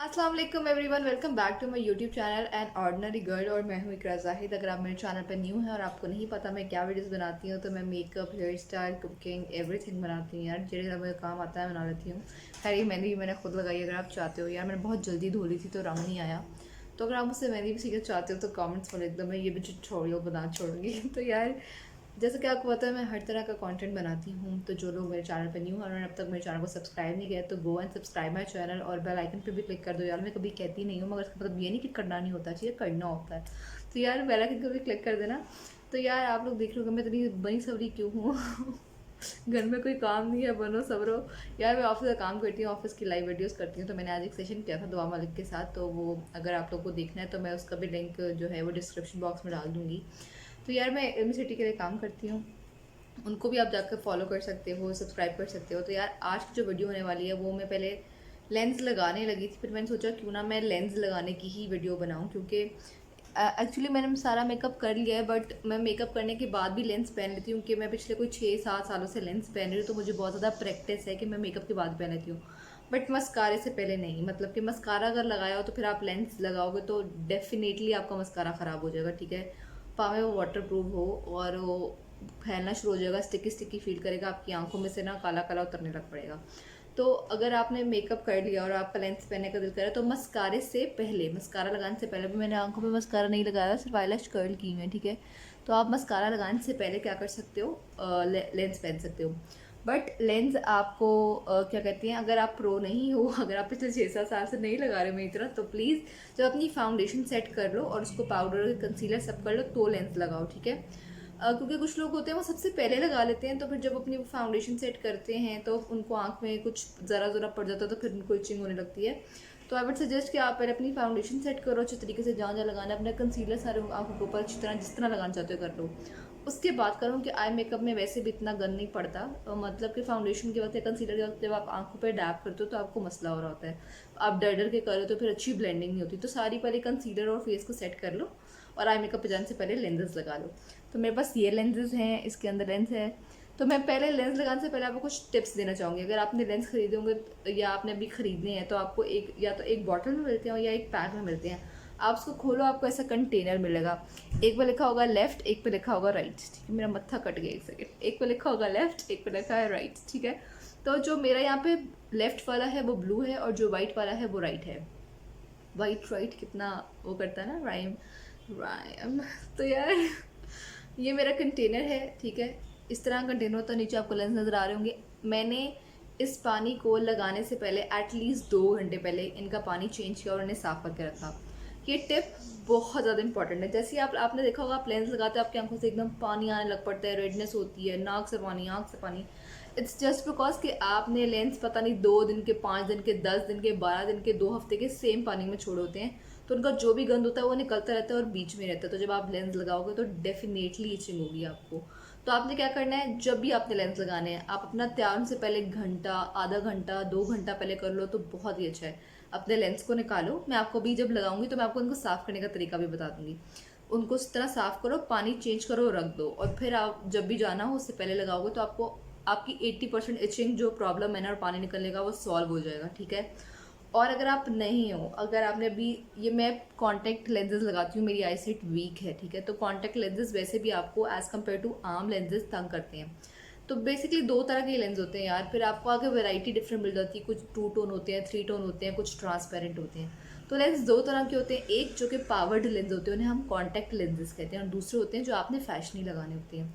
अस्सलाम वालेकुम everyone, welcome back to my YouTube channel an ordinary girl. और मैं हूँ इकरा जाहिद। अगर आप मेरे चैनल पर न्यू हैं और आपको नहीं पता मैं क्या वीडियोस बनाती हूँ तो मैं makeup, hair style, cooking, everything बनाती हूँ यार। जेड़ा मुझे काम आता है बना लेती हूँ। खैर ये मेहंदी भी मैंने खुद लगाई। अगर आप चाहते हो यार, मैंने बहुत जल्दी धो ली थी तो रंग नहीं आया, तो अगर आप मुझसे मेहंदी भी सीखना चाहते हो तो कमेंट्स में लिख दो, मैं ये भी ट्यूटोरियल बना छोड़ूंगी। तो यार जैसे कि आपको पता है मैं हर तरह का कंटेंट बनाती हूँ, तो जो लोग मेरे चैनल पे न्यू हैं और उन्होंने अब तक मेरे चैनल को सब्सक्राइब नहीं किया तो go and subscribe my channel और बेल आइकन पे भी क्लिक कर दो। यार मैं कभी कहती नहीं हूँ, मगर इसका मतलब ये नहीं कि करना नहीं होता चाहिए, करना होता है। तो यार बेल आइकन को भी क्लिक कर देना। तो यार आप लोग देख रहे हो मैं इतनी बनी सवरी क्यों हूँ। घर में कोई काम नहीं है, बनो सवरो। यार मैं ऑफिस का काम करती हूँ, ऑफिस की लाइव वीडियोस करती हूँ। तो मैंने आज एक सेशन किया था दुआ मालिक के साथ, तो वो अगर आप लोग को देखना है तो मैं उसका भी लिंक जो है वो डिस्क्रिप्शन बॉक्स में डाल दूँगी। तो यार मैं इल्मी सिटी के लिए काम करती हूँ, उनको भी आप जाकर फॉलो कर सकते हो, सब्सक्राइब कर सकते हो। तो यार आज की जो वीडियो होने वाली है वो मैं पहले लेंस लगाने लगी थी, फिर मैंने सोचा क्यों ना मैं लेंस लगाने की ही वीडियो बनाऊं, क्योंकि एक्चुअली मैंने सारा मेकअप कर लिया है, बट मैं मेकअप करने के बाद भी लेंस पहन लेती हूँ, क्योंकि मैं पिछले कोई 6-7 सालों से लेंस पहन रही हूँ, तो मुझे बहुत ज़्यादा प्रैक्टिस है कि मैं मेकअप के बाद पहन लेती हूँ। बट मस्कारे से पहले नहीं, मतलब कि मस्कारा अगर लगाया हो तो फिर आप लेंस लगाओगे तो डेफिनेटली आपका मस्कारा ख़राब हो जाएगा, ठीक है। पावे वो वाटर प्रूफ हो और वो फैलना शुरू हो जाएगा, स्टिकी स्टिकी फील करेगा, आपकी आंखों में से ना काला काला उतरने लग पड़ेगा। तो अगर आपने मेकअप कर लिया और आपका लेंस पहनने का दिल करे तो मस्कारे से पहले, मस्कारा लगाने से पहले भी, मैंने आंखों में मस्कारा नहीं लगाया, सिर्फ आईलैश कर्ल की हुई है, ठीक है। तो आप मस्कारा लगाने से पहले क्या कर सकते हो, लेंस पहन सकते हो। बट लेंस आपको क्या कहते हैं, अगर आप प्रो नहीं हो, अगर आप पिछले 6-7 साल से नहीं लगा रहे हो मेरी तरह, तो प्लीज़ जब अपनी फाउंडेशन सेट कर लो और उसको पाउडर कंसीलर सब कर लो तो लेंस लगाओ, ठीक है। क्योंकि कुछ लोग होते हैं वो सबसे पहले लगा लेते हैं, तो फिर जब अपनी फाउंडेशन सेट करते हैं तो उनको आंख में कुछ ज़रा ज़रा पड़ जाता है तो फिर उनको इचिंग होने लगती है। तो आई वुड सजेस्ट कि आप पहले अपनी फाउंडेशन सेट करो अच्छे तरीके से, जहाँ जहाँ लगाना है अपना कंसीलर सारे आंखों के ऊपर अच्छी तरह जिस तरह लगाना चाहते हो कर लो। उसके बाद करूँ कि आई मेकअप में वैसे भी इतना गन नहीं पड़ता, मतलब कि फाउंडेशन के वक्त या कंसीलर के वक्त जब आप आंखों पर डैप करते हो तो आपको मसला हो रहा होता है, आप डर डर के करो तो फिर अच्छी ब्लेंडिंग नहीं होती। तो सारी पहले कंसीलर और फेस को सेट कर लो और आई मेकअप पे जाने से पहले लेंसेज लगा लो। तो मेरे पास ये लेंसेज हैं, इसके अंदर लेंस है। तो मैं पहले लेंस लगाने से पहले आपको कुछ टिप्स देना चाहूँगी। अगर आपने लेंस खरीदे होंगे या आपने अभी खरीदने हैं तो आपको एक या तो एक बॉटल में मिलते हैं या एक पैक में मिलते हैं। आप उसको खोलो, आपको ऐसा कंटेनर मिलेगा, एक पे लिखा होगा लेफ्ट, एक पे लिखा होगा राइट, ठीक है। मेरा मत्था कट गया एक सेकेंड। एक पे लिखा होगा लेफ्ट, एक पे लिखा है राइट, ठीक है। तो जो मेरा यहाँ पे लेफ्ट वाला है वो ब्लू है और जो वाइट वाला है वो राइट है। वाइट राइट कितना वो करता है ना, राइम राइम। तो यार ये मेरा कंटेनर है, ठीक है। इस तरह कंटेनर होता है, नीचे आपको लेंस नज़र आ रहे होंगे। मैंने इस पानी को लगाने से पहले एटलीस्ट 2 घंटे पहले इनका पानी चेंज किया और इन्हें साफ करके रखा। ये टिप बहुत ज़्यादा इंपॉर्टेंट है। जैसे ही आपने देखा होगा, आप लेंस लगाते हो आपकी आंखों से एकदम पानी आने लग पड़ता है, रेडनेस होती है, नाक से पानी, आँख से पानी। इट्स जस्ट बिकॉज कि आपने लेंस पता नहीं 2 दिन के, 5 दिन के, 10 दिन के, 12 दिन के, 2 हफ्ते के सेम पानी में छोड़े होते हैं, तो उनका जो भी गंद होता है वो निकलता रहता है और बीच में रहता है। तो जब आप लेंस लगाओगे तो डेफिनेटली इचिंग होगी आपको। तो आपने क्या करना है, जब भी आपने लेंस लगाने हैं आप अपना तैयार से पहले 1 घंटा, आधा घंटा, 2 घंटा पहले कर लो तो बहुत ही अच्छा है। अपने लेंस को निकालो, मैं आपको भी जब लगाऊंगी तो मैं आपको उनको साफ़ करने का तरीका भी बता दूंगी। उनको इस तरह साफ़ करो, पानी चेंज करो, रख दो, और फिर आप जब भी जाना हो उससे पहले लगाओगे तो आपको आपकी 80% इचिंग जो प्रॉब्लम है ना और पानी निकलने का वो सॉल्व हो जाएगा, ठीक है। और अगर आप नहीं हो, अगर आपने अभी, ये मैं कॉन्टैक्ट लेंसेज लगाती हूँ, मेरी आई साइट वीक है, ठीक है। तो कॉन्टैक्ट लेंसेज वैसे भी आपको एज़ कम्पेयर टू आम लेंसेज तंग करते हैं। तो बेसिकली 2 तरह के लेंस होते हैं यार, फिर आपको आगे वैरायटी डिफरेंट मिल जाती है, कुछ 2 टोन होते हैं, 3 टोन होते हैं, कुछ ट्रांसपेरेंट होते हैं। तो लेंस 2 तरह के होते हैं, एक जो कि पावर्ड लेंस होते हैं उन्हें हम कॉन्टैक्ट लेंसेज कहते हैं, और दूसरे होते हैं जो आपने फैशनी लगाने होते हैं।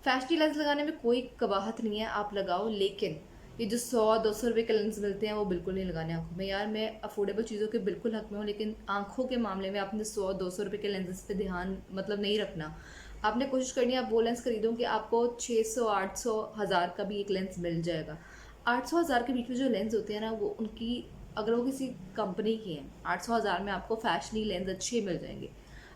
फैशनी लेंस लगाने में कोई कबाहत नहीं है, आप लगाओ, लेकिन ये जो 100-200 रुपये के लेंस मिलते हैं वो बिल्कुल नहीं लगाने आंखों में। यार मैं अफोर्डेबल चीज़ों के बिल्कुल हक में हूँ, लेकिन आंखों के मामले में आपने 100-200 रुपये के लेंसेज पे ध्यान मतलब नहीं रखना। आपने कोशिश करनी है आप वो लेंस खरीदो कि आपको 600, 800, 1000 का भी एक लेंस मिल जाएगा। 800-1000 के बीच में जो लेंस होते हैं ना, वो उनकी, अगर वो किसी कंपनी की हैं, 800-1000 में आपको फैशनी लेंस अच्छे मिल जाएंगे।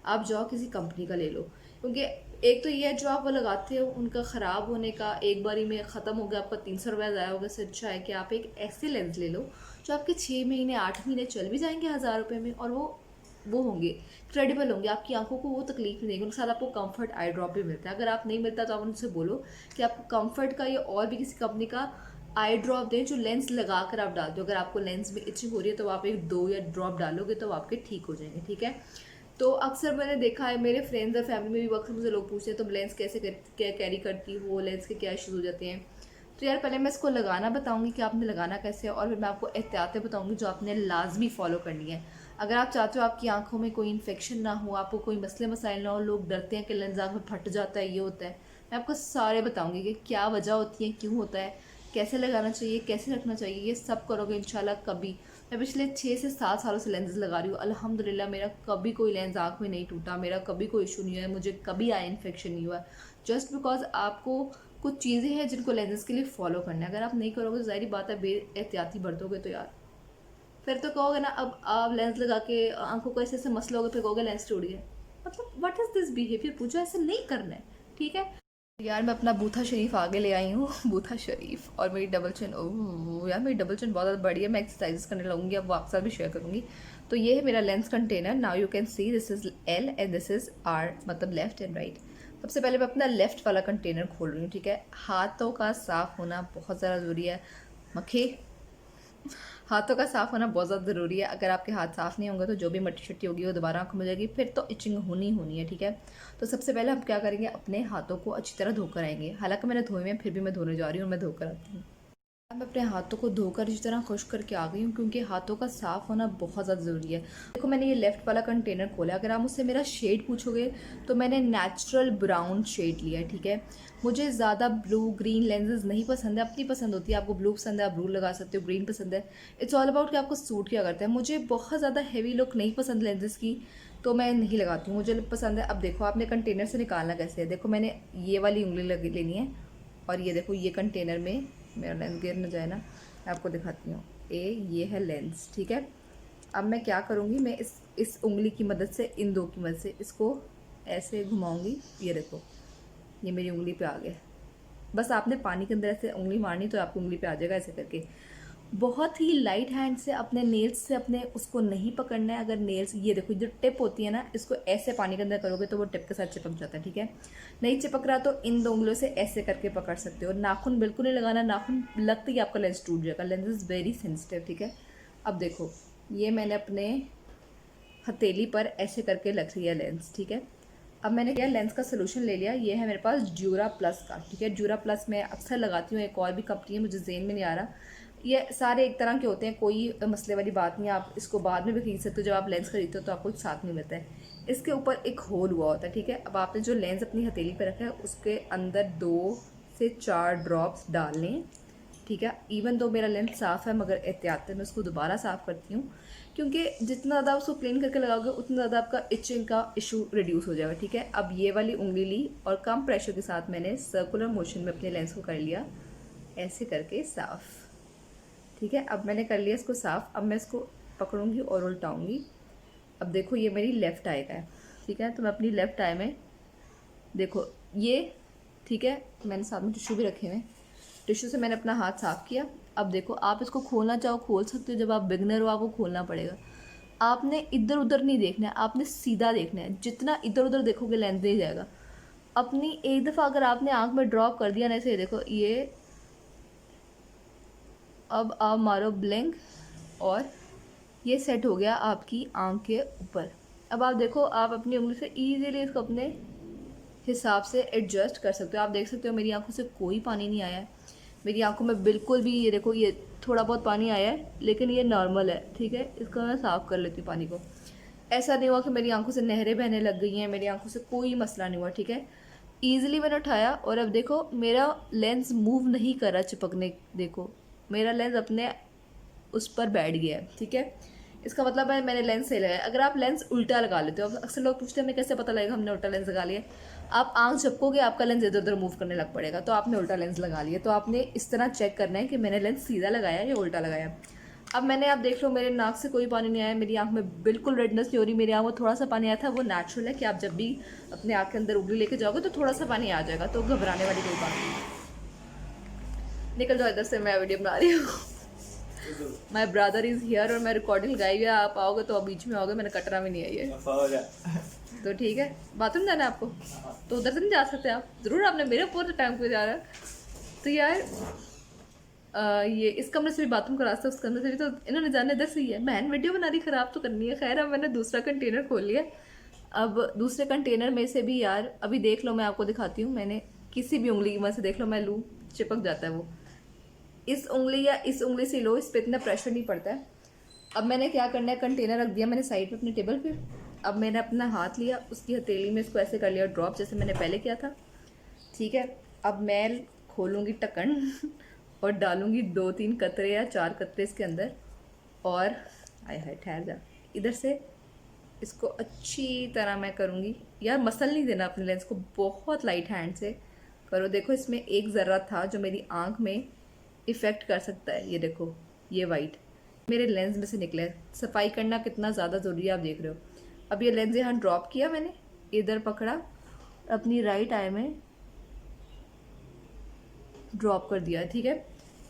आप जाओ किसी कंपनी का ले लो, क्योंकि एक तो ये है जो आप वो लगाते हो उनका ख़राब होने का, एक बारी में ख़त्म हो गया आपका 300 रुपया ज़ाया होगा, से अच्छा है कि आप एक ऐसे लेंस ले लो जो आपके 6 महीने 8 महीने चल भी जाएंगे 1000 रुपये में, और वो होंगे, क्रेडिबल होंगे, आपकी आंखों को वो तकलीफ नहीं देंगे। उनके साथ आपको कंफर्ट आई ड्रॉप भी मिलता है। अगर आप नहीं मिलता तो आप उनसे बोलो कि आपको कंफर्ट का या और भी किसी कंपनी का आई ड्रॉप दें जो लेंस लगा कर आप डालते हो। अगर आपको लेंस में इचिंग हो रही है तो आप एक 2 या ड्रॉप डालोगे तो आपके ठीक हो जाएंगे, ठीक है। तो अक्सर मैंने देखा है मेरे फ्रेंड्स और फैमिली में भी अक्सर मुझे लोग पूछते हैं तुम लेंस क्या कैरी करती हो, लेंस के क्या इश्यूज हो जाते हैं। तो यार पहले मैं इसको लगाना बताऊंगी कि आपने लगाना कैसे है, और फिर मैं आपको एहतियातें बताऊंगी जो आपने लाजमी फॉलो करनी है। अगर आप चाहते हो आपकी आंखों में कोई इन्फेक्शन ना हो, आपको कोई मसले मसाइल ना हो, लोग डरते हैं कि लेंस आँख में फट जाता है, ये होता है, मैं आपको सारे बताऊंगी कि क्या वजह होती है, क्यों होता है, कैसे लगाना चाहिए, कैसे रखना चाहिए, ये सब करोगे इंशाल्लाह। कभी मैं पिछले 6 से 7 सालों से लेंसेज लगा रही हूँ, अल्हम्दुलिल्लाह मेरा कभी कोई लेंस आँख में नहीं टूटा, मेरा कभी कोई इशू नहीं हुआ, मुझे कभी आई इन्फेक्शन नहीं हुआ। जस्ट बिकॉज आपको कुछ चीज़ें हैं जिनको लेंसेज के लिए फॉलो करना है। अगर आप नहीं करोगे तो ज़ाहिर बात है बेएहतियाती बरतोगे तो यार फिर तो कहोगे ना, अब आप लेंस लगा के आंखों को ऐसे ऐसे मसलोगे, फिर कहोगे लेंस टूट गया। मतलब व्हाट इज़ दिस बिहेवियर, पूछो ऐसे नहीं करना है, ठीक है। यार मैं अपना बूथा शरीफ आगे ले आई हूँ बूथा शरीफ, और मेरी डबल चिन, ओह यार मेरी डबल चिन बहुत ज़्यादा बड़ी है, मैं एक्सरसाइज करने लगूंगी, अब वो आपके साथ भी शेयर करूंगी। तो ये है मेरा lens container. Now you can see this is L and this is R, मतलब लेफ्ट एंड राइट। सबसे पहले मैं अपना लेफ्ट वाला कंटेनर खोल रही हूँ, ठीक है। हाथों का साफ होना बहुत ज़्यादा ज़रूरी है। मक्खी, हाथों का साफ होना बहुत ज़्यादा ज़रूरी है। अगर आपके हाथ साफ़ नहीं होंगे तो जो भी मट्टी शट्टी होगी वो दोबारा आँखों में जाएगी, फिर तो इचिंग होनी होनी है, ठीक है। तो सबसे पहले हम क्या करेंगे, अपने हाथों को अच्छी तरह धोकर आएंगे। हालांकि मैंने धोए हैं, फिर भी मैं धोने जा रही हूँ, मैं धोकर आती हूँ। मैं अपने हाथों को धोकर इस तरह खुश करके आ गई हूँ, क्योंकि हाथों का साफ़ होना बहुत ज़्यादा ज़रूरी है। देखो मैंने ये लेफ़्ट वाला कंटेनर खोला। अगर आप मुझसे मेरा शेड पूछोगे तो मैंने नेचुरल ब्राउन शेड लिया है, ठीक है। मुझे ज़्यादा ब्लू ग्रीन लेंसेज नहीं पसंद है, अपनी पसंद होती है। आपको ब्लू पसंद है आप ब्लू लगा सकते हो, ग्रीन पसंद है, इट्स ऑल अबाउट कि आपको सूट क्या करता है। मुझे बहुत ज़्यादा हैवी लुक नहीं पसंद लेंसेज की, तो मैं नहीं लगाती हूँ, मुझे पसंद है। अब देखो आपने कंटेनर से निकालना कैसे है। देखो मैंने ये वाली उंगली लेनी है, और ये देखो ये कंटेनर में, मेरा लेंस गिर न जाए ना, मैं आपको दिखाती हूँ। ये है लेंस, ठीक है। अब मैं क्या करूँगी, मैं इस उंगली की मदद से, इन दो की मदद से इसको ऐसे घुमाऊँगी। ये देखो ये मेरी उंगली पे आ गया। बस आपने पानी के अंदर ऐसे उंगली मारनी तो आपकी उंगली पे आ जाएगा ऐसे करके। बहुत ही लाइट हैंड से, अपने नेल्स से अपने उसको नहीं पकड़ना है। अगर नेल्स, ये देखो जो टिप होती है ना, इसको ऐसे पानी के अंदर करोगे तो वो टिप के साथ चिपक जाता है, ठीक है। नहीं चिपक रहा तो इन दो उंगलियों से ऐसे करके पकड़ सकते हो। नाखून बिल्कुल नहीं लगाना, नाखून लगते ही आपका लेंस टूट जाएगा। लेंस इज़ वेरी सेंसिटिव, ठीक है। अब देखो ये मैंने अपने हथेली पर ऐसे करके रख लिया लेंस, ठीक है। अब मैंने क्या लेंस का सोल्यूशन ले लिया। ये है मेरे पास ड्यूरा प्लस का, ठीक है। ड्यूरा प्लस मैं अक्सर लगाती हूँ, एक और भी कंपनी है मुझे जेन में नहीं आ रहा। ये सारे एक तरह के होते हैं, कोई मसले वाली बात नहीं है। आप इसको बाद में भी खरीद सकते हो, जब आप लेंस खरीदते हो तो आपको एक साथ नहीं मिलता है। इसके ऊपर एक होल हुआ होता है, ठीक है। अब आपने जो लेंस अपनी हथेली पर रखा है उसके अंदर 2 से 4 ड्रॉप्स डाल लें, ठीक है। इवन दो मेरा लेंस साफ़ है मगर एहतियात मैं उसको दोबारा साफ़ करती हूँ, क्योंकि जितना ज़्यादा उसको क्लीन करके लगाओगे उतना ज़्यादा आपका इचिंग का इशू रिड्यूस हो जाएगा, ठीक है। अब ये वाली उंगली ली और कम प्रेशर के साथ मैंने सर्कुलर मोशन में अपने लेंस को कर लिया ऐसे करके साफ़, ठीक है। अब मैंने कर लिया इसको साफ़। अब मैं इसको पकड़ूंगी और उल्टाऊंगी। अब देखो ये मेरी लेफ़्ट आई का है, ठीक है। तो मैं अपनी लेफ़्ट आई में देखो ये, ठीक है। मैंने साथ में टिश्यू भी रखे हुए, टिश्यू से मैंने अपना हाथ साफ़ किया। अब देखो आप इसको खोलना चाहो खोल सकते हो, जब आप बिगनर हो आपको खोलना पड़ेगा। आपने इधर उधर नहीं देखना है, आपने सीधा देखना है। जितना इधर उधर देखोगे लेंस दे जाएगा। अपनी एक दफ़ा अगर आपने आंख में ड्रॉप कर दिया ना, ऐसे देखो ये, अब आप मारो ब्लिंक और ये सेट हो गया आपकी आंख के ऊपर। अब आप देखो आप अपनी उंगली से ईजीली इसको अपने हिसाब से एडजस्ट कर सकते हो। आप देख सकते हो मेरी आंखों से कोई पानी नहीं आया है, मेरी आंखों में बिल्कुल भी, ये देखो ये थोड़ा बहुत पानी आया है लेकिन ये नॉर्मल है, ठीक है। इसको मैं साफ़ कर लेती हूँ पानी को। ऐसा नहीं हुआ कि मेरी आंखों से नहरें बहने लग गई हैं, मेरी आंखों से कोई मसला नहीं हुआ, ठीक है। ईजिली मैंने उठाया और अब देखो मेरा लेंस मूव नहीं कर रहा चिपकने, देखो मेरा लेंस अपने उस पर बैठ गया है, ठीक है। इसका मतलब है मैंने लेंस सही लगाया। अगर आप लेंस उल्टा लगा लेते हो, अक्सर लोग पूछते हैं हमें कैसे पता लगेगा हमने उल्टा लेंस लगा लिया। आप आंख झपकोगे आपका लेंस इधर उधर मूव करने लग पड़ेगा, तो आपने उल्टा लेंस लगा लिया। तो आपने इस तरह चेक करना है कि मैंने लेंस सीधा लगाया या उल्टा लगाया। अब मैंने, आप देख लो मेरे नाक से कोई पानी नहीं आया, मेरी आंख में बिल्कुल रेडनेस नहीं हो रही। मेरी आंख में थोड़ा सा पानी आया था, वो नेचुरल है कि आप जब भी अपने आंख के अंदर उंगली लेके जाओगे तो थोड़ा सा पानी आ जाएगा, तो घबराने वाली कोई बात नहीं। निकल जाओ इधर से, मैं वीडियो बना रही हूँ। माई ब्रदर इज हियर और मैं रिकॉर्डिंग लगाई हुई है। आप आओगे तो बीच में आओगे, मैंने कटरा में नहीं आई है तो ठीक है। बाथरूम जाना है आपको तो उधर से नहीं जा सकते आप, ज़रूर आपने मेरे पूरे टाइम पे जा रहा है। तो यार ये इस कमरे से भी बाथरूम का रास्ता, उस कमरे से भी, तो इन्होंने जाने इधर से ही है, बहन वीडियो बना रही, ख़राब तो करनी है। खैर अब मैंने दूसरा कंटेनर खोल लिया। अब दूसरे कंटेनर में से भी यार अभी देख लो, मैं आपको दिखाती हूँ, मैंने किसी भी उंगली की मदद से देख लो, मैं लूँ चिपक जाता है वो। इस उंगली या इस उंगली से लो, इस पर इतना प्रेशर नहीं पड़ता है। अब मैंने क्या करना है, कंटेनर रख दिया मैंने साइड पे अपने टेबल पे। अब मैंने अपना हाथ लिया, उसकी हथेली में इसको ऐसे कर लिया ड्रॉप, जैसे मैंने पहले किया था। ठीक है, अब मैं खोलूँगी ढक्कन और डालूँगी 2-3 कतरे या 4 कतरे इसके अंदर। और आय हाय ठहर जा, इधर से इसको अच्छी तरह मैं करूँगी। यार मसल नहीं देना अपने लेंस को, बहुत लाइट हैंड से करो। देखो इसमें एक ज़र्रा था जो मेरी आँख में इफ़ेक्ट कर सकता है, ये देखो ये वाइट मेरे लेंस में से निकला है। सफाई करना कितना ज़्यादा ज़रूरी है, आप देख रहे हो। अब ये लेंस यहाँ ड्रॉप किया मैंने, इधर पकड़ा, अपनी राइट आई में ड्रॉप कर दिया। ठीक है,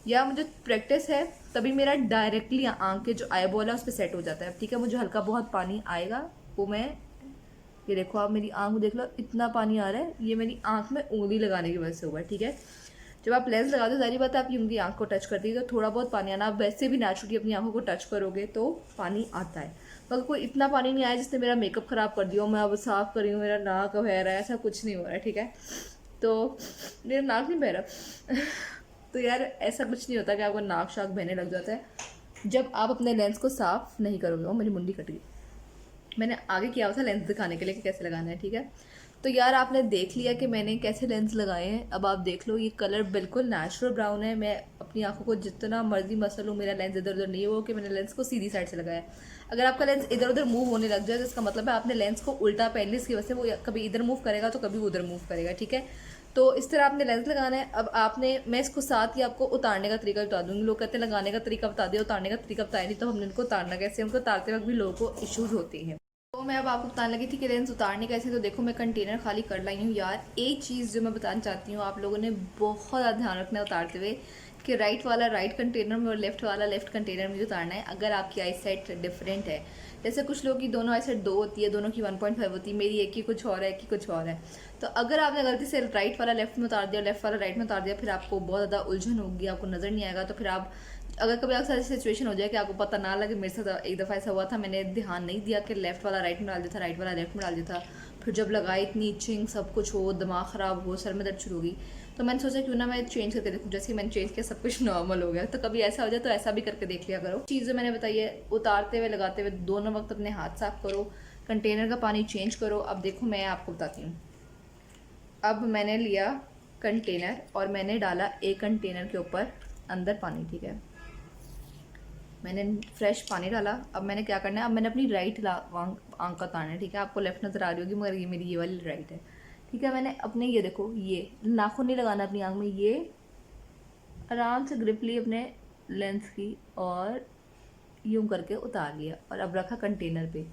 या मुझे प्रैक्टिस है तभी मेरा डायरेक्टली आँख के जो आई बॉल है उस पर सेट हो जाता है। ठीक है, मुझे हल्का बहुत पानी आएगा वो मैं, ये देखो आप मेरी आँख देख लो, इतना पानी आ रहा है, ये मेरी आँख में उंगली लगाने की वजह से हुआ है। ठीक है, जब आप लेंस लगाते हो जारी बात है आपकी उंगली आँख को टच करती है, तो थोड़ा बहुत पानी आना, आप वैसे भी नेचुरली अपनी आँखों को टच करोगे तो पानी आता है। मगर कोई इतना पानी नहीं आया जिसने मेरा मेकअप ख़राब कर दिया, मैं अब साफ़ कर रही हूँ, मेरा नाक बह रहा है, ऐसा कुछ नहीं हो रहा है। ठीक है, तो मेरा नाक नहीं बह रहा तो यार ऐसा कुछ नहीं होता कि आपको नाक शाक बहने लग जाता है जब आप अपने लेंस को साफ़ नहीं करोगे। वो मेरी मुंडी कट गई, मैंने आगे किया हुआ था लेंस दिखाने के लिए कि कैसे लगाना है। ठीक है, तो यार आपने देख लिया कि मैंने कैसे लेंस लगाए हैं। अब आप देख लो, ये कलर बिल्कुल नेचुरल ब्राउन है। मैं अपनी आंखों को जितना मर्जी मसल लूँ, मेरा लेंस इधर उधर नहीं हो कि मैंने लेंस को सीधी साइड से लगाया। अगर आपका लेंस इधर उधर मूव होने लग जाए तो इसका मतलब है आपने लेंस को उल्टा पहन ली, इसकी वजह से वो कभी इधर मूव करेगा तो कभी उधर मूव करेगा। ठीक है, तो इस तरह आपने लेंस लगाना है। अब आपने, मैं इसको साथ ही आपको उतारने का तरीका बता दूंगी। लोग कहते हैं लगाने का तरीका बता दिया, उतारने का तरीका बताया नहीं, तो हमने इनको उतारना कैसे, उनको उतारते वक्त भी लोगों को इश्यूज होती हैं। तो मैं अब आपको बताने लगी थी कि लेंस उतारने कैसे। तो देखो मैं कंटेनर खाली कर लाई हूँ। यार एक चीज़ जो मैं बताना चाहती हूँ, आप लोगों ने बहुत ज़्यादा ध्यान रखना है उतारते हुए कि राइट वाला राइट कंटेनर में और लेफ्ट वाला लेफ्ट कंटेनर में उतारना है। अगर आपकी आई सेट डिफरेंट है, जैसे कुछ लोगों की दोनों आई सेट 2 होती है, दोनों की 1.5 होती है, मेरी एक की कुछ और है, एक की कुछ और है। तो अगर आपने गलती से राइट वाला लेफ्ट में उतार दिया, लेफ्ट वाला राइट में उतार दिया, फिर आपको बहुत ज़्यादा उलझन होगी, आपको नज़र नहीं आएगा। तो फिर आप, अगर कभी आपके साथ ऐसी सिचुएशन हो जाए कि आपको पता ना लगे, मेरे साथ एक दफ़ा ऐसा हुआ था, मैंने ध्यान नहीं दिया कि लेफ्ट वाला राइट में डाल दिया था, राइट वाला लेफ्ट में डाल दिया था। फिर जब लगाई इतनी इचिंग सब कुछ हो, दिमाग ख़राब हो, सर में दर्द शुरू होगी, तो मैंने सोचा क्यों ना मैं चेंज करके देखूँ। जैसे मैंने चेंज किया सब कुछ नॉर्मल हो गया। तो कभी ऐसा हो जाए तो ऐसा भी करके देख लिया करो। चीज़ें मैंने बताई है, उतारते हुए लगाते हुए दोनों वक्त अपने हाथ साफ करो, कंटेनर का पानी चेंज करो। अब देखो मैं आपको बताती हूँ। अब मैंने लिया कंटेनर और मैंने डाला एक कंटेनर के ऊपर अंदर पानी। ठीक है, मैंने फ्रेश पानी डाला। अब मैंने क्या करना है, अब मैंने अपनी राइट आंख का ताना है। ठीक है, आपको लेफ्ट नज़र आ रही होगी मगर ये मेरी ये वाली राइट है। ठीक है, मैंने अपने, ये देखो, ये नाखून नहीं लगाना अपनी आंख में, ये आराम से ग्रिप ली अपने लेंस की और यूं करके उतार लिया और अब रखा कंटेनर पे।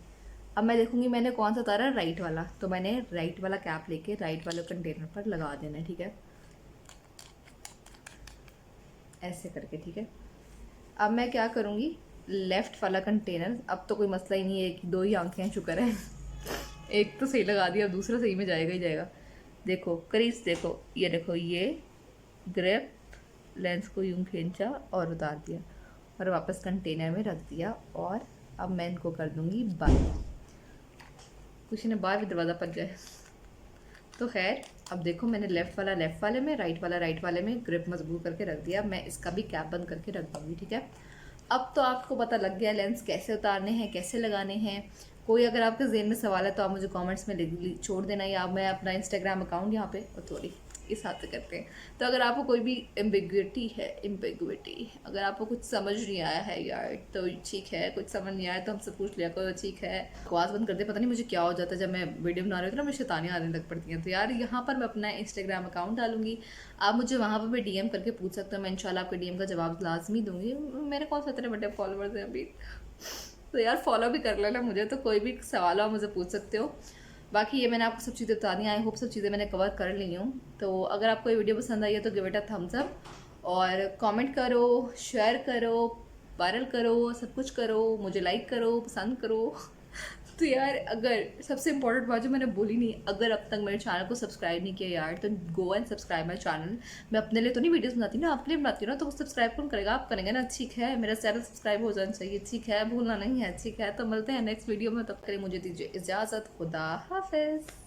अब मैं देखूंगी मैंने कौन सा उतारा, राइट वाला, तो मैंने राइट वाला कैप लेके राइट वाले कंटेनर पर लगा देना है। ठीक है, ऐसे करके। ठीक है, अब मैं क्या करूँगी, लेफ़्ट वाला कंटेनर, अब तो कोई मसला ही नहीं है, एक दो ही आंखें हैं, शुक्र है एक तो सही लगा दिया, अब दूसरा सही में जाएगा ही जाएगा। देखो क्रीज, देखो ये देखो, ये ग्रिप, लेंस को यूं खींचा और उतार दिया और वापस कंटेनर में रख दिया। और अब मैं इनको कर दूँगी बंद, कुछ ने बाहर भी दरवाज़ा पड़ जाए। तो खैर अब देखो मैंने लेफ़्ट वाला लेफ़्ट वाले में, राइट वाला राइट वाले में ग्रिप मजबूत करके रख दिया। मैं इसका भी कैप बंद करके रख दूँगी। ठीक है, अब तो आपको पता लग गया लेंस कैसे उतारने हैं, कैसे लगाने हैं। कोई अगर आपके ज़हन में सवाल है तो आप मुझे कमेंट्स में छोड़ देना, या मैं अपना इंस्टाग्राम अकाउंट यहाँ पे, और थोड़ी इस हाथ से करते हैं। तो अगर आपको कोई भी एम्बिग्विटी अगर आपको कुछ समझ नहीं आया है यार तो ठीक है, कुछ समझ नहीं आया तो हमसे पूछ लिया करो, ठीक है। आवाज़ बंद करते, पता नहीं मुझे क्या हो जाता है जब मैं वीडियो बना रही होती हूँ ना, मुझे शैतानियाँ आने लग पड़ती हैं। तो यार यहाँ पर मैं अपना इंस्टाग्राम अकाउंट डालूंगी, आप मुझे वहाँ पर भी डीएम करके पूछ सकते हो, मैं इंशाल्लाह आपके डीएम का जवाब लाजमी दूंगी। मेरे कौन सा इतने बड़े फॉलोअर्स हैं अभी, तो यार फॉलो भी कर लेना मुझे, तो कोई भी सवाल हो मुझे पूछ सकते हो। बाकी ये मैंने आपको सब चीज़ें बता दी, आई होप सब चीज़ें मैंने कवर कर ली हूँ। तो अगर आपको ये वीडियो पसंद आई है तो give it a thumbs up, और कमेंट करो, शेयर करो, वायरल करो, सब कुछ करो, मुझे लाइक करो, पसंद करो तो यार अगर सबसे इम्पोर्टेंट बात जो मैंने बोली नहीं, अगर अब तक मेरे चैनल को सब्सक्राइब नहीं किया यार तो go and subscribe my channel. मैं अपने लिए तो नहीं वीडियोस बनाती ना, आपके लिए बनाती हूँ ना, तो सब्सक्राइब कौन करेगा, आप करेंगे ना, ठीक है, मेरा चैनल सब्सक्राइब हो जाना चाहिए, ठीक है, भूलना नहीं है, ठीक है। तो मिलते हैं नेक्स्ट वीडियो में, तब तक के लिए मुझे दीजिए इजाज़त, खुदा हाफिज़।